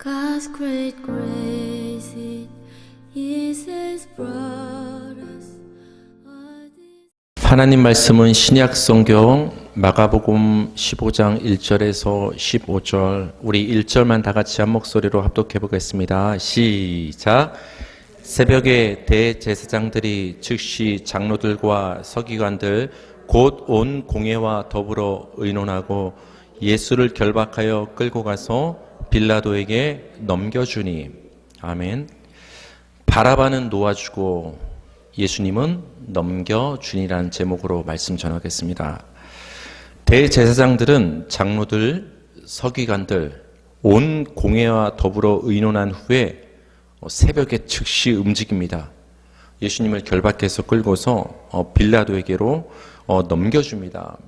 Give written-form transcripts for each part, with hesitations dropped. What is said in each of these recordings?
God's great grace, it is has brought us all this. 하나님 말씀은 신약 성경 마가복음 15장 1절에서 15절, 우리 1절만 다 같이 한 목소리로 합독해 보겠습니다. 시작. 새벽에 대제사장들이 즉시 장로들과 서기관들 곧 온 공회와 더불어 의논하고 예수를 결박하여 끌고 가서 빌라도에게 넘겨주니. 아멘. 바라바는 놓아주고 예수님은 넘겨주니라는 제목으로 말씀 전하겠습니다. 대제사장들은 장로들, 서기관들, 온 공회와 더불어 의논한 후에 새벽에 즉시 움직입니다. 예수님을 결박해서 끌고서 빌라도에게로 넘겨줍니다.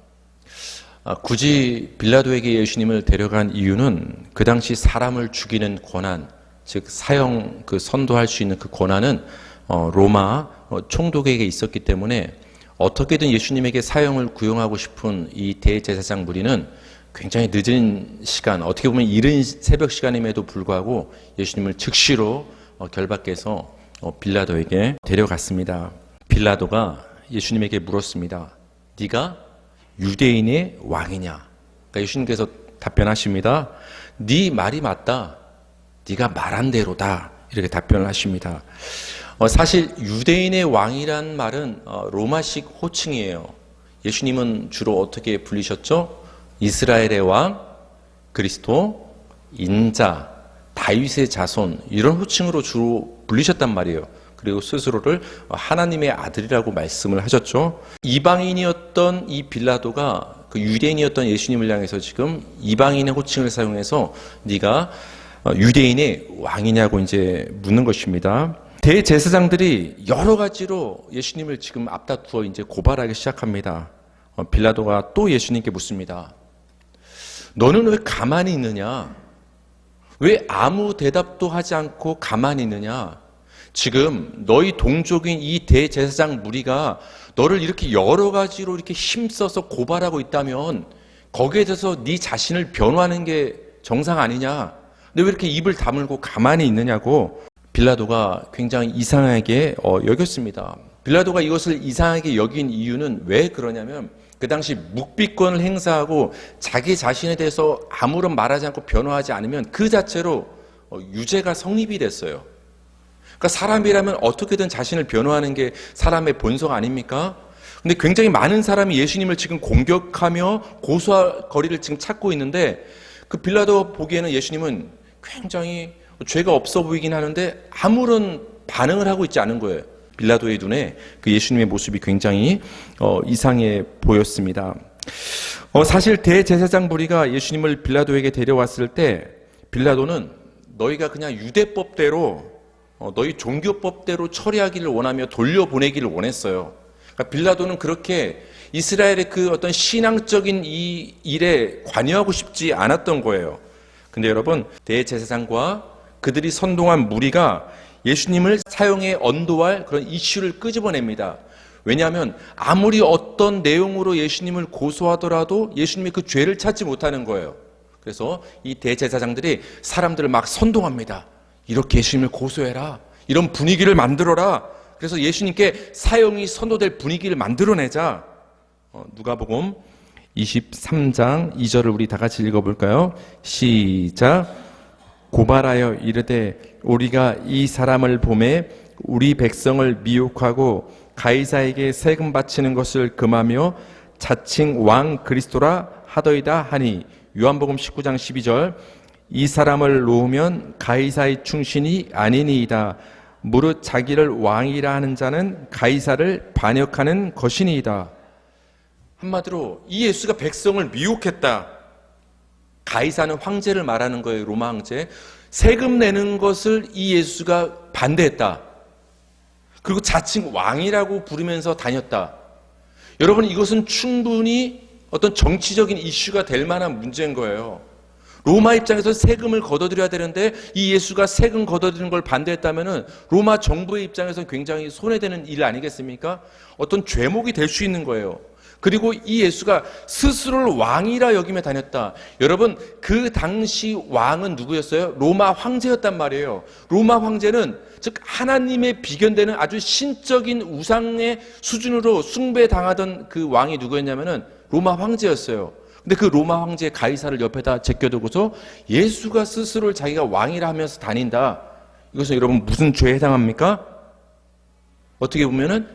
굳이 빌라도에게 예수님을 데려간 이유는 그 당시 사람을 죽이는 권한, 즉 사형 선도할 수 있는 그 권한은 로마 총독에게 있었기 때문에 어떻게든 예수님에게 사형을 구형하고 싶은 이 대제사장 무리는 굉장히 늦은 시간, 어떻게 보면 이른 새벽 시간임에도 불구하고 예수님을 즉시로 결박해서 빌라도에게 데려갔습니다. 빌라도가 예수님에게 물었습니다. 네가 유대인의 왕이냐? 그러니까 예수님께서 답변하십니다. 네 말이 맞다. 네가 말한 대로다. 이렇게 답변을 하십니다. 사실 유대인의 왕이란 말은 로마식 호칭이에요. 예수님은 주로 어떻게 불리셨죠? 이스라엘의 왕, 그리스도, 인자, 다윗의 자손, 이런 호칭으로 주로 불리셨단 말이에요. 그리고 스스로를 하나님의 아들이라고 말씀을 하셨죠. 이방인이었던 이 빌라도가 그 유대인이었던 예수님을 향해서 지금 이방인의 호칭을 사용해서 네가 유대인의 왕이냐고 이제 묻는 것입니다. 대제사장들이 여러 가지로 예수님을 지금 앞다투어 이제 고발하기 시작합니다. 빌라도가 또 예수님께 묻습니다. 너는 왜 가만히 있느냐? 왜 아무 대답도 하지 않고 가만히 있느냐? 지금 너희 동족인 이 대제사장 무리가 너를 이렇게 여러 가지로 이렇게 힘써서 고발하고 있다면 거기에 대해서 네 자신을 변호하는 게 정상 아니냐? 근데 왜 이렇게 입을 다물고 가만히 있느냐고 빌라도가 굉장히 이상하게 여겼습니다. 빌라도가 이것을 이상하게 여긴 이유는 왜 그러냐면 그 당시 묵비권을 행사하고 자기 자신에 대해서 아무런 말하지 않고 변호하지 않으면 그 자체로 유죄가 성립이 됐어요. 그러니까 사람이라면 어떻게든 자신을 변호하는 게 사람의 본성 아닙니까? 근데 굉장히 많은 사람이 예수님을 지금 공격하며 고소할 거리를 지금 찾고 있는데 그 빌라도 보기에는 예수님은 굉장히 죄가 없어 보이긴 하는데 아무런 반응을 하고 있지 않은 거예요. 빌라도의 눈에 그 예수님의 모습이 굉장히 이상해 보였습니다. 사실 대제사장 무리가 예수님을 빌라도에게 데려왔을 때 빌라도는 너희가 그냥 유대법대로 너희 종교법대로 처리하기를 원하며 돌려보내기를 원했어요. 그러니까 빌라도는 그렇게 이스라엘의 그 어떤 신앙적인 이 일에 관여하고 싶지 않았던 거예요. 근데 여러분, 대제사장과 그들이 선동한 무리가 예수님을 사형에 언도할 그런 이슈를 끄집어냅니다. 왜냐하면 아무리 어떤 내용으로 예수님을 고소하더라도 예수님이 그 죄를 찾지 못하는 거예요. 그래서 이 대제사장들이 사람들을 막 선동합니다. 이렇게 예수님을 고소해라. 이런 분위기를 만들어라. 그래서 예수님께 사형이 선도될 분위기를 만들어내자. 누가복음 23장 2절을 우리 다 같이 읽어볼까요? 시작. 고발하여 이르되 우리가 이 사람을 보매 우리 백성을 미혹하고 가이사에게 세금 바치는 것을 금하며 자칭 왕 그리스도라 하더이다 하니. 요한복음 19장 12절. 이 사람을 놓으면 가이사의 충신이 아니니이다. 무릇 자기를 왕이라 하는 자는 가이사를 반역하는 것이니이다. 한마디로 이 예수가 백성을 미혹했다. 가이사는 황제를 말하는 거예요. 로마 황제. 세금 내는 것을 이 예수가 반대했다. 그리고 자칭 왕이라고 부르면서 다녔다. 여러분, 이것은 충분히 어떤 정치적인 이슈가 될 만한 문제인 거예요. 로마 입장에서 세금을 걷어들여야 되는데 이 예수가 세금 걷어들이는 걸 반대했다면 로마 정부의 입장에서 굉장히 손해되는 일 아니겠습니까? 어떤 죄목이 될 수 있는 거예요. 그리고 이 예수가 스스로를 왕이라 여기며 다녔다. 여러분, 그 당시 왕은 누구였어요? 로마 황제였단 말이에요. 로마 황제는 즉 하나님의 비견되는 아주 신적인 우상의 수준으로 숭배당하던 그 왕이 누구였냐면은 로마 황제였어요. 근데 그 로마 황제 가이사를 옆에다 제껴두고서 예수가 스스로를 자기가 왕이라 하면서 다닌다. 이것은 여러분 무슨 죄에 해당합니까? 어떻게 보면은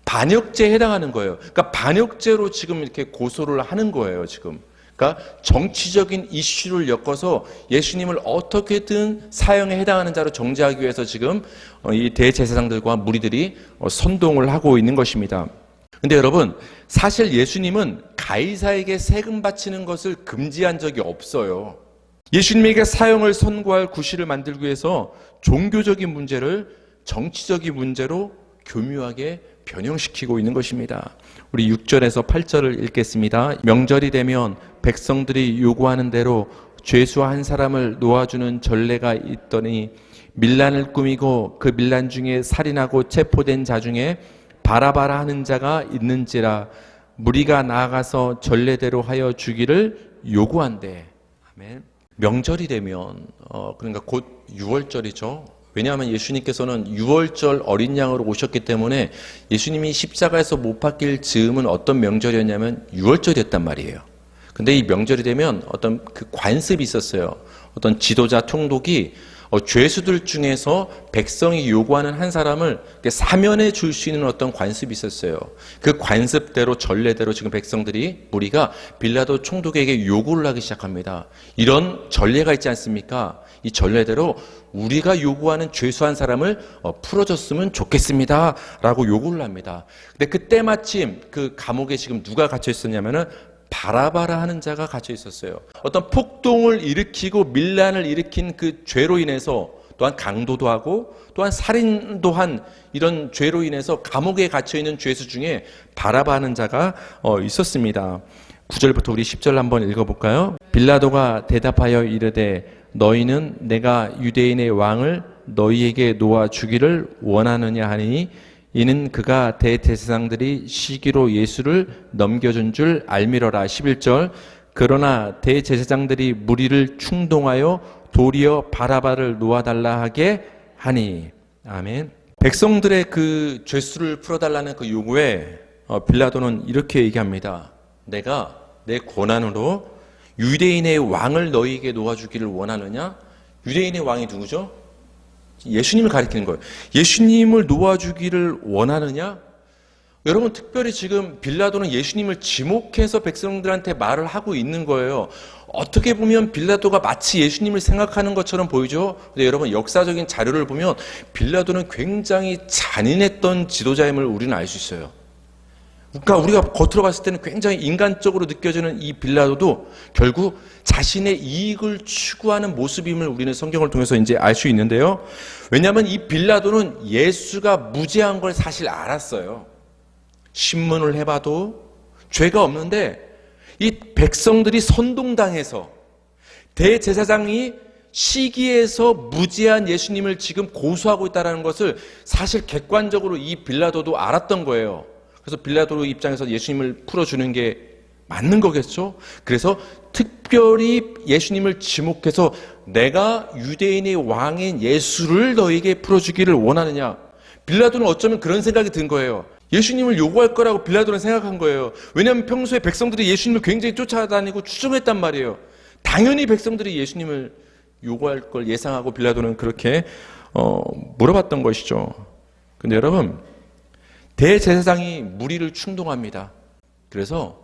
반역죄에 해당하는 거예요. 그러니까 반역죄로 지금 이렇게 고소를 하는 거예요, 지금. 그러니까 정치적인 이슈를 엮어서 예수님을 어떻게든 사형에 해당하는 자로 정죄하기 위해서 지금 이 대제사장들과 무리들이 선동을 하고 있는 것입니다. 근데 여러분, 사실 예수님은 가이사에게 세금 바치는 것을 금지한 적이 없어요. 예수님에게 사형을 선고할 구실을 만들기 위해서 종교적인 문제를 정치적인 문제로 교묘하게 변형시키고 있는 것입니다. 우리 6절에서 8절을 읽겠습니다. 명절이 되면 백성들이 요구하는 대로 죄수 한 사람을 놓아주는 전례가 있더니 밀란을 꾸미고 그 밀란 중에 살인하고 체포된 자 중에 바라바라 하는 자가 있는지라 무리가 나아가서 전례대로 하여 주기를 요구한대. 아멘. 명절이 되면 그러니까 곧 6월절이죠. 왜냐하면 예수님께서는 6월절 어린 양으로 오셨기 때문에 예수님이 십자가에서 못 박힐 즈음은 어떤 명절이었냐면 6월절이었단 말이에요. 근데 이 명절이 되면 어떤 그 관습이 있었어요. 어떤 지도자 통독이 죄수들 중에서 백성이 요구하는 한 사람을 사면해 줄 수 있는 어떤 관습이 있었어요. 그 관습대로 전례대로 지금 백성들이 무리가 빌라도 총독에게 요구를 하기 시작합니다. 이런 전례가 있지 않습니까? 이 전례대로 우리가 요구하는 죄수 한 사람을 풀어줬으면 좋겠습니다 라고 요구를 합니다. 근데 그때 마침 그 감옥에 지금 누가 갇혀 있었냐면은 바라바라 하는 자가 갇혀 있었어요. 어떤 폭동을 일으키고 밀란을 일으킨 그 죄로 인해서 또한 강도도 하고 또한 살인도 한 이런 죄로 인해서 감옥에 갇혀 있는 죄수 중에 바라바 하는 자가 있었습니다. 9절부터 우리 10절 한번 읽어볼까요? 빌라도가 대답하여 이르되 너희는 내가 유대인의 왕을 너희에게 놓아 주기를 원하느냐 하니 이는 그가 대제사장들이 시기로 예수를 넘겨준 줄 알미러라. 11절 그러나 대제사장들이 무리를 충동하여 도리어 바라바를 놓아달라 하게 하니. 아멘. 백성들의 그 죄수를 풀어달라는 그 요구에 빌라도는 이렇게 얘기합니다. 내가 내 권한으로 유대인의 왕을 너희에게 놓아주기를 원하느냐? 유대인의 왕이 누구죠? 예수님을 가리키는 거예요. 예수님을 놓아주기를 원하느냐? 여러분, 특별히 지금 빌라도는 예수님을 지목해서 백성들한테 말을 하고 있는 거예요. 어떻게 보면 빌라도가 마치 예수님을 생각하는 것처럼 보이죠? 근데 여러분, 역사적인 자료를 보면 빌라도는 굉장히 잔인했던 지도자임을 우리는 알 수 있어요. 그러니까 우리가 겉으로 봤을 때는 굉장히 인간적으로 느껴지는 이 빌라도도 결국 자신의 이익을 추구하는 모습임을 우리는 성경을 통해서 이제 알 수 있는데요. 왜냐하면 이 빌라도는 예수가 무죄한 걸 사실 알았어요. 신문을 해봐도 죄가 없는데 이 백성들이 선동당해서 대제사장이 시기에서 무죄한 예수님을 지금 고소하고 있다는 것을 사실 객관적으로 이 빌라도도 알았던 거예요. 그래서 빌라도 입장에서 예수님을 풀어주는 게 맞는 거겠죠? 그래서 특별히 예수님을 지목해서 내가 유대인의 왕인 예수를 너에게 풀어주기를 원하느냐? 빌라도는 어쩌면 그런 생각이 든 거예요. 예수님을 요구할 거라고 빌라도는 생각한 거예요. 왜냐하면 평소에 백성들이 예수님을 굉장히 쫓아다니고 추종했단 말이에요. 당연히 백성들이 예수님을 요구할 걸 예상하고 빌라도는 그렇게 물어봤던 것이죠. 근데 여러분, 대제사장이 무리를 충동합니다. 그래서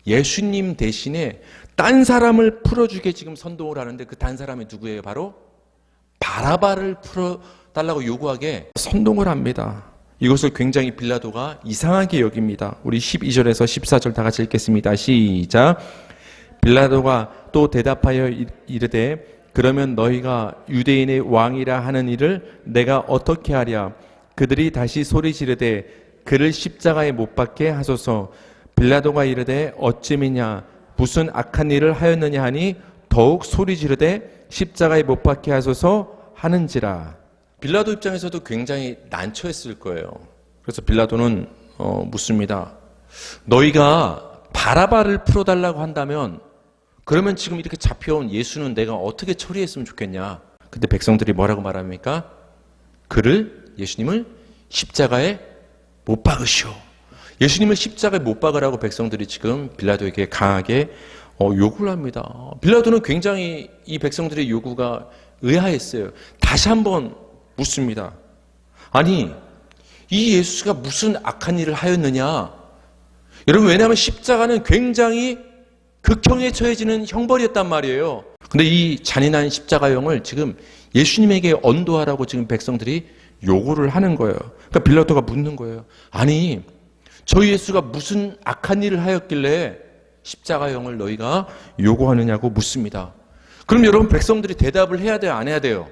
예수님 대신에 딴 사람을 풀어주게 지금 선동을 하는데 그 딴 사람이 누구예요? 바로 바라바를 풀어달라고 요구하게 선동을 합니다. 이것을 굉장히 빌라도가 이상하게 여깁니다. 우리 12절에서 14절 다 같이 읽겠습니다. 시작. 빌라도가 또 대답하여 이르되 그러면 너희가 유대인의 왕이라 하는 일을 내가 어떻게 하랴? 그들이 다시 소리 지르되 그를 십자가에 못 박게 하소서. 빌라도가 이르되 어찌미냐 무슨 악한 일을 하였느냐 하니 더욱 소리 지르되 십자가에 못 박게 하소서 하는지라. 빌라도 입장에서도 굉장히 난처했을 거예요. 그래서 빌라도는 묻습니다. 너희가 바라바를 풀어달라고 한다면 그러면 지금 이렇게 잡혀온 예수는 내가 어떻게 처리했으면 좋겠냐. 근데 백성들이 뭐라고 말합니까? 예수님을 십자가에 못 박으시오. 예수님을 십자가에 못 박으라고 백성들이 지금 빌라도에게 강하게 요구를 합니다. 빌라도는 굉장히 이 백성들의 요구가 의아했어요. 다시 한번 묻습니다. 아니, 이 예수가 무슨 악한 일을 하였느냐? 여러분, 왜냐하면 십자가는 굉장히 극형에 처해지는 형벌이었단 말이에요. 근데 이 잔인한 십자가형을 지금 예수님에게 언도하라고 지금 백성들이 요구를 하는 거예요. 그러니까 빌라도가 묻는 거예요. 아니, 저 예수가 무슨 악한 일을 하였길래 십자가형을 너희가 요구하느냐고 묻습니다. 그럼 여러분, 백성들이 대답을 해야 돼요, 안 해야 돼요?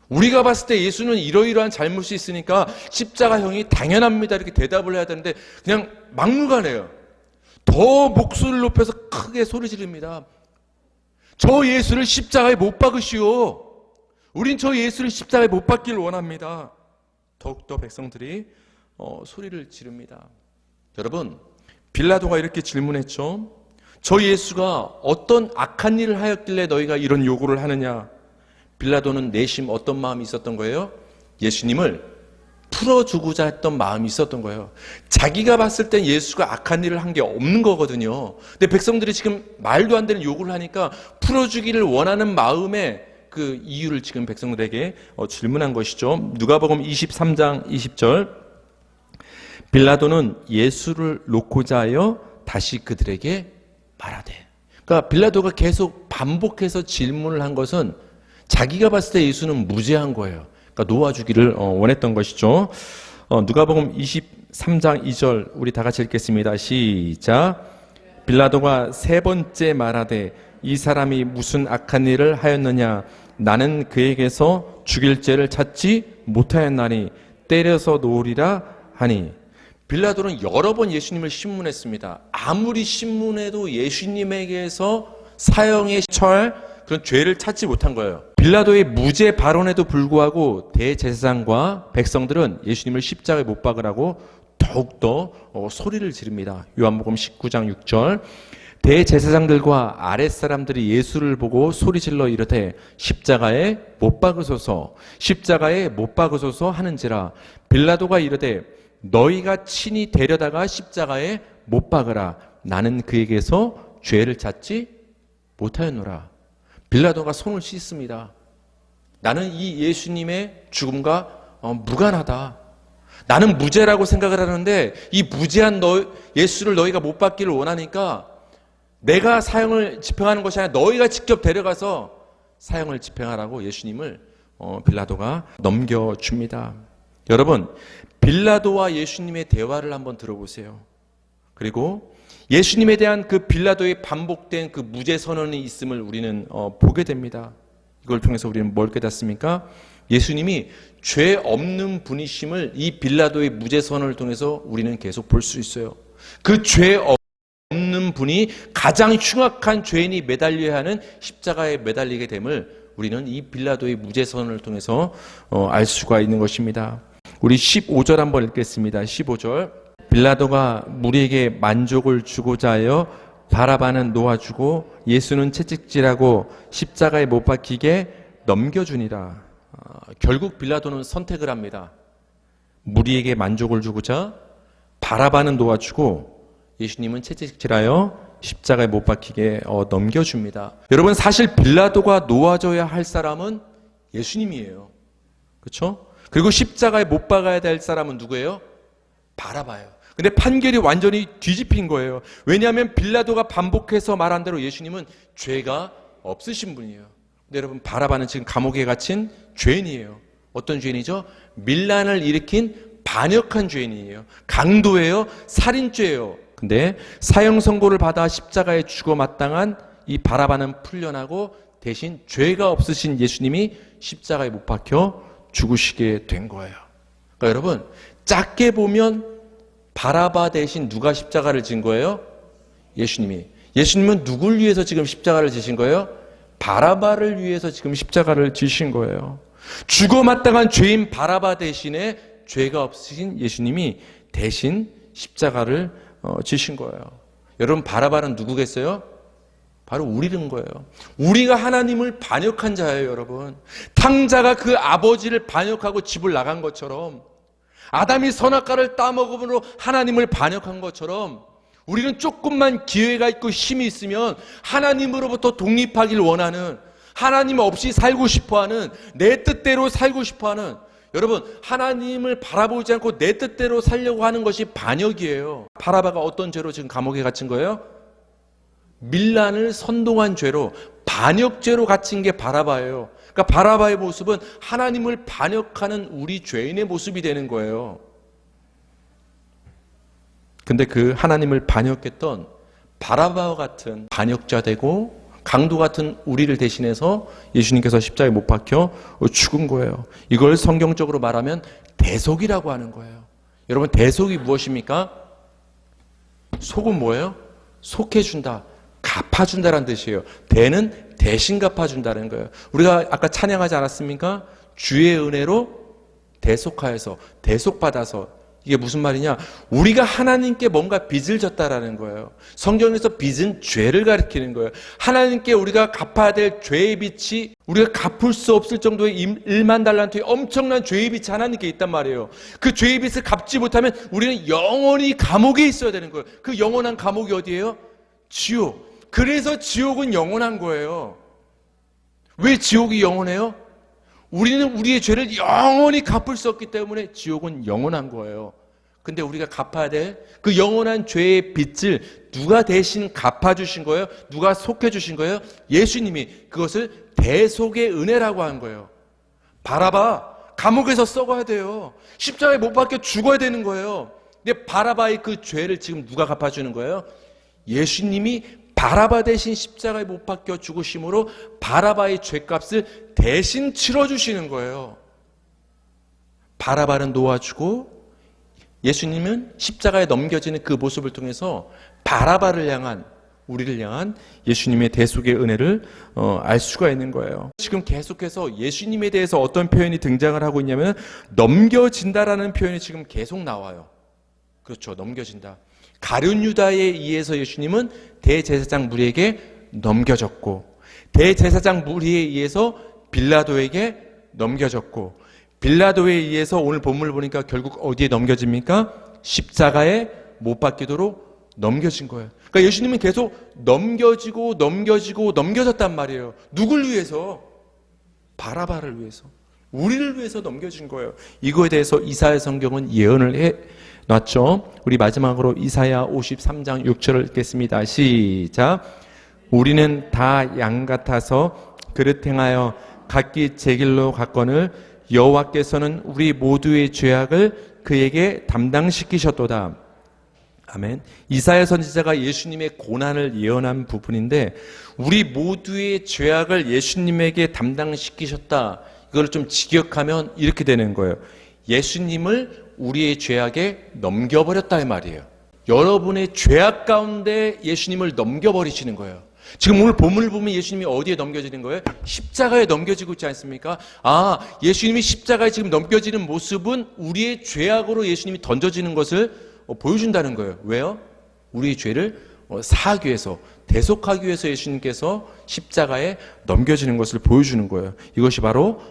우리가 봤을 때 예수는 이러이러한 잘못이 있으니까 십자가형이 당연합니다, 이렇게 대답을 해야 되는데 그냥 막무가내요. 더 목소리를 높여서 크게 소리 지릅니다. 저 예수를 십자가에 못 박으시오. 우린 저 예수를 십자가에 못 박기를 원합니다. 더욱더 백성들이 소리를 지릅니다. 여러분, 빌라도가 이렇게 질문했죠. 저 예수가 어떤 악한 일을 하였길래 너희가 이런 요구를 하느냐. 빌라도는 내심 어떤 마음이 있었던 거예요? 예수님을 풀어주고자 했던 마음이 있었던 거예요. 자기가 봤을 땐 예수가 악한 일을 한 게 없는 거거든요. 근데 백성들이 지금 말도 안 되는 요구를 하니까 풀어주기를 원하는 마음에 그 이유를 지금 백성들에게 질문한 것이죠. 누가복음 23장 20절. 빌라도는 예수를 놓고자 하여 다시 그들에게 말하되. 그러니까 빌라도가 계속 반복해서 질문을 한 것은 자기가 봤을 때 예수는 무죄한 거예요. 그러니까 놓아주기를 원했던 것이죠. 누가복음 23장 2절 우리 다 같이 읽겠습니다. 시작. 빌라도가 세 번째 말하되 이 사람이 무슨 악한 일을 하였느냐. 나는 그에게서 죽일 죄를 찾지 못하였나니 때려서 놓으리라 하니. 빌라도는 여러 번 예수님을 신문했습니다. 아무리 신문해도 예수님에게서 사형에 처할 그런 죄를 찾지 못한 거예요. 빌라도의 무죄 발언에도 불구하고 대제사장과 백성들은 예수님을 십자가에 못 박으라고 더욱더 소리를 지릅니다. 요한복음 19장 6절. 대제사장들과 아랫사람들이 예수를 보고 소리질러 이르되 십자가에 못 박으소서, 십자가에 못 박으소서 하는지라. 빌라도가 이르되 너희가 친히 데려다가 십자가에 못 박으라. 나는 그에게서 죄를 찾지 못하였노라. 빌라도가 손을 씻습니다. 나는 이 예수님의 죽음과 무관하다. 나는 무죄라고 생각을 하는데 이 무죄한 예수를 너희가 못 받기를 원하니까 내가 사형을 집행하는 것이 아니라 너희가 직접 데려가서 사형을 집행하라고 예수님을 빌라도가 넘겨줍니다. 여러분, 빌라도와 예수님의 대화를 한번 들어보세요. 그리고 예수님에 대한 그 빌라도의 반복된 그 무죄 선언이 있음을 우리는 보게 됩니다. 이걸 통해서 우리는 뭘 깨닫습니까? 예수님이 죄 없는 분이심을 이 빌라도의 무죄 선언을 통해서 우리는 계속 볼 수 있어요. 그 죄 없는 분이 가장 흉악한 죄인이 매달려야 하는 십자가에 매달리게 됨을 우리는 이 빌라도의 무죄 선언을 통해서 알 수가 있는 것입니다. 우리 15절 한번 읽겠습니다. 15절. 빌라도가 무리에게 만족을 주고자 하여 바라바는 놓아주고 예수는 채찍질하고 십자가에 못 박히게 넘겨주니라. 결국 빌라도는 선택을 합니다. 무리에게 만족을 주고자 바라바는 놓아주고 예수님은 채찍질하여 십자가에 못 박히게 넘겨줍니다. 여러분, 사실 빌라도가 놓아줘야 할 사람은 예수님이에요. 그렇죠? 그리고 십자가에 못 박아야 될 사람은 누구예요? 바라바예요. 근데 판결이 완전히 뒤집힌 거예요. 왜냐하면 빌라도가 반복해서 말한 대로 예수님은 죄가 없으신 분이에요. 근데 여러분, 바라바는 지금 감옥에 갇힌 죄인이에요. 어떤 죄인이죠? 밀란을 일으킨 반역한 죄인이에요. 강도예요. 살인죄예요. 근데 사형 선고를 받아 십자가에 죽어 마땅한 이 바라바는 풀려나고 대신 죄가 없으신 예수님이 십자가에 못 박혀 죽으시게 된 거예요. 그러니까 여러분, 작게 보면 바라바 대신 누가 십자가를 진 거예요? 예수님이. 예수님은 누굴 위해서 지금 십자가를 지신 거예요? 바라바를 위해서 지금 십자가를 지신 거예요. 죽어 마땅한 죄인 바라바 대신에 죄가 없으신 예수님이 대신 십자가를 지신 거예요. 여러분, 바라바는 누구겠어요? 바로 우리는 거예요. 우리가 하나님을 반역한 자예요, 여러분. 탕자가 그 아버지를 반역하고 집을 나간 것처럼, 아담이 선악과를 따먹음으로 하나님을 반역한 것처럼, 우리는 조금만 기회가 있고 힘이 있으면 하나님으로부터 독립하길 원하는, 하나님 없이 살고 싶어하는, 내 뜻대로 살고 싶어하는, 여러분, 하나님을 바라보지 않고 내 뜻대로 살려고 하는 것이 반역이에요. 바라바가 어떤 죄로 지금 감옥에 갇힌 거예요? 밀란을 선동한 죄로, 반역죄로 갇힌 게 바라바예요. 그러니까 바라바의 모습은 하나님을 반역하는 우리 죄인의 모습이 되는 거예요. 근데 그 하나님을 반역했던 바라바와 같은 반역자 되고 강도 같은 우리를 대신해서 예수님께서 십자가에 못 박혀 죽은 거예요. 이걸 성경적으로 말하면 대속이라고 하는 거예요. 여러분, 대속이 무엇입니까? 속은 뭐예요? 속해준다, 갚아준다라는 뜻이에요. 대는 대신 갚아준다는 거예요. 우리가 아까 찬양하지 않았습니까? 주의 은혜로 대속하여서, 대속받아서. 이게 무슨 말이냐? 우리가 하나님께 뭔가 빚을 졌다라는 거예요. 성경에서 빚은 죄를 가리키는 거예요. 하나님께 우리가 갚아야 될 죄의 빚이, 우리가 갚을 수 없을 정도의 1만 달란트의 엄청난 죄의 빚이 하나님께 있단 말이에요. 그 죄의 빚을 갚지 못하면 우리는 영원히 감옥에 있어야 되는 거예요. 그 영원한 감옥이 어디예요? 지옥. 그래서 지옥은 영원한 거예요. 왜 지옥이 영원해요? 우리는 우리의 죄를 영원히 갚을 수 없기 때문에 지옥은 영원한 거예요. 근데 우리가 갚아야 될 그 영원한 죄의 빚을 누가 대신 갚아주신 거예요? 누가 속해주신 거예요? 예수님이. 그것을 대속의 은혜라고 한 거예요. 바라바, 감옥에서 썩어야 돼요. 십자가에 못 박혀 죽어야 되는 거예요. 근데 바라바의 그 죄를 지금 누가 갚아주는 거예요? 예수님이 바라바 대신 십자가에 못 박혀 죽으심으로 바라바의 죄값을 대신 치러주시는 거예요. 바라바는 놓아주고 예수님은 십자가에 넘겨지는 그 모습을 통해서 바라바를 향한, 우리를 향한 예수님의 대속의 은혜를 알 수가 있는 거예요. 지금 계속해서 예수님에 대해서 어떤 표현이 등장을 하고 있냐면 넘겨진다라는 표현이 지금 계속 나와요. 그렇죠, 넘겨진다. 가룟 유다에 의해서 예수님은 대제사장 무리에게 넘겨졌고, 대제사장 무리에 의해서 빌라도에게 넘겨졌고, 빌라도에 의해서 오늘 본문을 보니까 결국 어디에 넘겨집니까? 십자가에 못 박히도록 넘겨진 거예요. 그러니까 예수님은 계속 넘겨지고 넘겨졌단 말이에요. 누굴 위해서? 바라바를 위해서, 우리를 위해서 넘겨진 거예요. 이거에 대해서 이사야 성경은 예언을 해놨죠. 우리 마지막으로 이사야 53장 6절을 읽겠습니다. 시작. 우리는 다 양 같아서 그릇 행하여 각기 제 길로 갔거늘 여호와께서는 우리 모두의 죄악을 그에게 담당시키셨도다. 아멘. 이사야 선지자가 예수님의 고난을 예언한 부분인데, 우리 모두의 죄악을 예수님에게 담당시키셨다. 이걸 좀 직역하면 이렇게 되는 거예요. 예수님을 우리의 죄악에 넘겨버렸다 이 말이에요. 여러분의 죄악 가운데 예수님을 넘겨버리시는 거예요. 지금 오늘 본문을 보면 예수님이 어디에 넘겨지는 거예요? 십자가에 넘겨지고 있지 않습니까? 아, 예수님이 십자가에 지금 넘겨지는 모습은 우리의 죄악으로 예수님이 던져지는 것을 보여준다는 거예요. 왜요? 우리의 죄를 사하기 위해서, 대속하기 위해서 예수님께서 십자가에 넘겨지는 것을 보여주는 거예요. 이것이 바로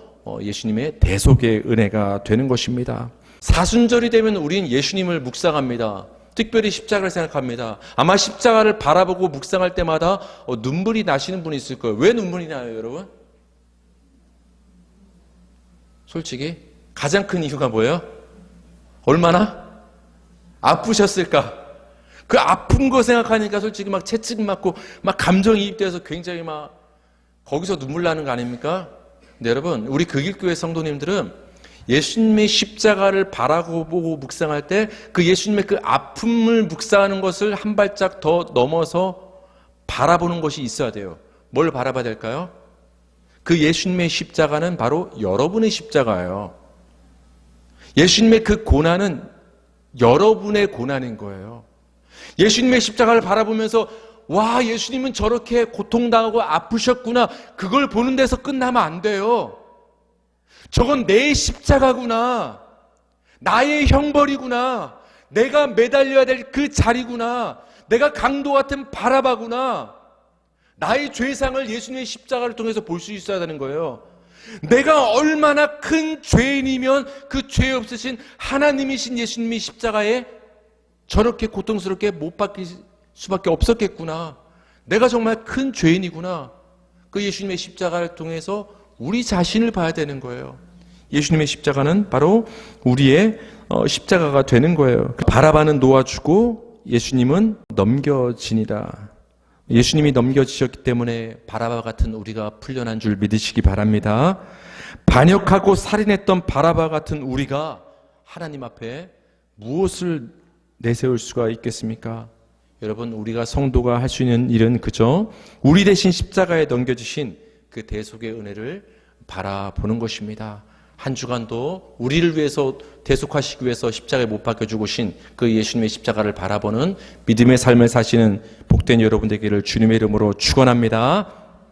예수님의 대속의 은혜가 되는 것입니다. 사순절이 되면 우리는 예수님을 묵상합니다. 특별히 십자가를 생각합니다. 아마 십자가를 바라보고 묵상할 때마다 눈물이 나시는 분이 있을 거예요. 왜 눈물이 나요, 여러분? 솔직히 가장 큰 이유가 뭐예요? 얼마나 아프셨을까? 그 아픈 거 생각하니까 솔직히 막 채찍 맞고 막 감정이입돼서 굉장히 막 거기서 눈물 나는 거 아닙니까? 근데 여러분, 우리 극일교회 성도님들은 예수님의 십자가를 바라보고 묵상할 때 그 예수님의 그 아픔을 묵상하는 것을 한 발짝 더 넘어서 바라보는 것이 있어야 돼요. 뭘 바라봐야 될까요? 그 예수님의 십자가는 바로 여러분의 십자가예요. 예수님의 그 고난은 여러분의 고난인 거예요. 예수님의 십자가를 바라보면서 와, 예수님은 저렇게 고통당하고 아프셨구나, 그걸 보는 데서 끝나면 안 돼요. 저건 내 십자가구나, 나의 형벌이구나, 내가 매달려야 될 그 자리구나. 내가 강도 같은 바라바구나. 나의 죄상을 예수님의 십자가를 통해서 볼 수 있어야 되는 거예요. 내가 얼마나 큰 죄인이면 그 죄 없으신 하나님이신 예수님이 십자가에 저렇게 고통스럽게 못 박힐 수밖에 없었겠구나. 내가 정말 큰 죄인이구나. 그 예수님의 십자가를 통해서 우리 자신을 봐야 되는 거예요. 예수님의 십자가는 바로 우리의 십자가가 되는 거예요. 바라바는 놓아주고 예수님은 넘겨지니라. 예수님이 넘겨지셨기 때문에 바라바 같은 우리가 풀려난 줄 믿으시기 바랍니다. 반역하고 살인했던 바라바 같은 우리가 하나님 앞에 무엇을 내세울 수가 있겠습니까? 여러분, 우리가 성도가 할 수 있는 일은 그저 우리 대신 십자가에 넘겨주신 그 대속의 은혜를 바라보는 것입니다. 한 주간도 우리를 위해서 대속하시기 위해서 십자가에 못 박혀 죽으신 그 예수님의 십자가를 바라보는 믿음의 삶을 사시는 복된 여러분 되기를 주님의 이름으로 축원합니다.